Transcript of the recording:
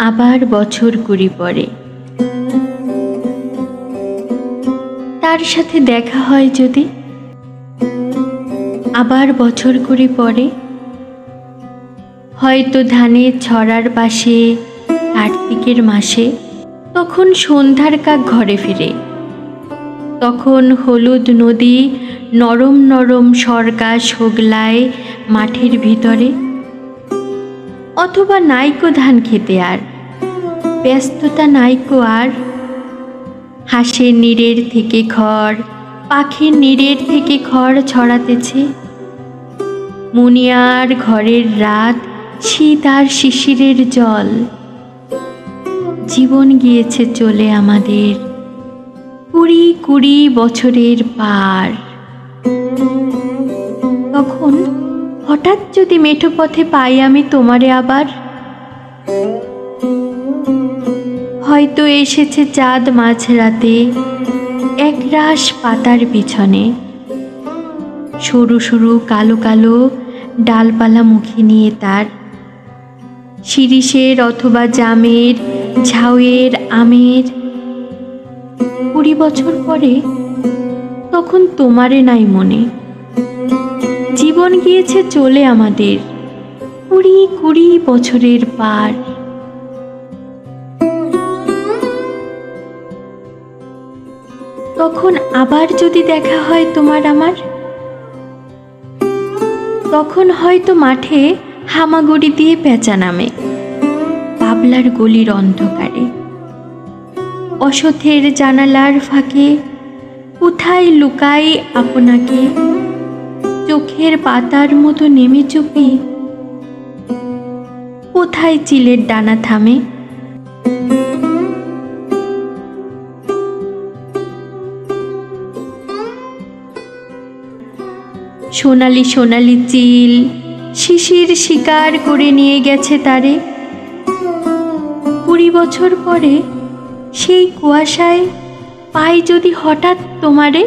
আবার বছর কুড়ি পরে তার সাথে দেখা হয় যদি, আবার বছর কুড়ি পরে হয়তো ধানের ছড়ার পাশে কার্তিকের মাসে, তখন সন্ধ্যার কাক ঘরে ফিরে, তখন হলুদ নদী নরম নরম সরগা শোগলায় মাঠের ভিতরে, অথবা নাইকো ধান খেতে আর ব্যস্ততা নাইকো আর, হাঁসের নীড়ের থেকে খড়, পাখির নীড়ের থেকে খড় ছড়াতেছে, মুনিয়ার ঘরের রাত শীত আর শিশিরের জল, জীবন গিয়েছে চলে আমাদের কুড়ি কুড়ি বছরের পার। তখন হঠাৎ যদি মেঠো পথে পাই আমি তোমারে আবার, হয়তো এসেছে চাঁদ মাঝরাতে একরাশ পাতার পিছনে, সরু সরু কালো কালো ডালপালা মুখে নিয়ে তার, শিরিষের অথবা জামের ঝাউয়ের আমের। 20 বছর পরে তখন তোমারে নাই মনে, জীবন গিয়েছে চলে আমাদের কুড়ি কুড়ি বছরের পার। তখন আবার যদি দেখা হয় তোমার আমার, তখন হয়তো মাঠে হামাগুড়ি দিয়ে পেঁচা নামে বাবলার গলির অন্ধকারে, অসথের জানালার ফাঁকে কোথায় লুকাই আপনাকে, চোখের পাতার মতো নেমে চুপি কোথায় চিলের ডানা থামে। সোনালি সোনালি চিল শিশির শিকার করে নিয়ে গেছে তারে, 20 বছর পরে সেই কুয়াশায় পাই যদি হঠাৎ তোমারে।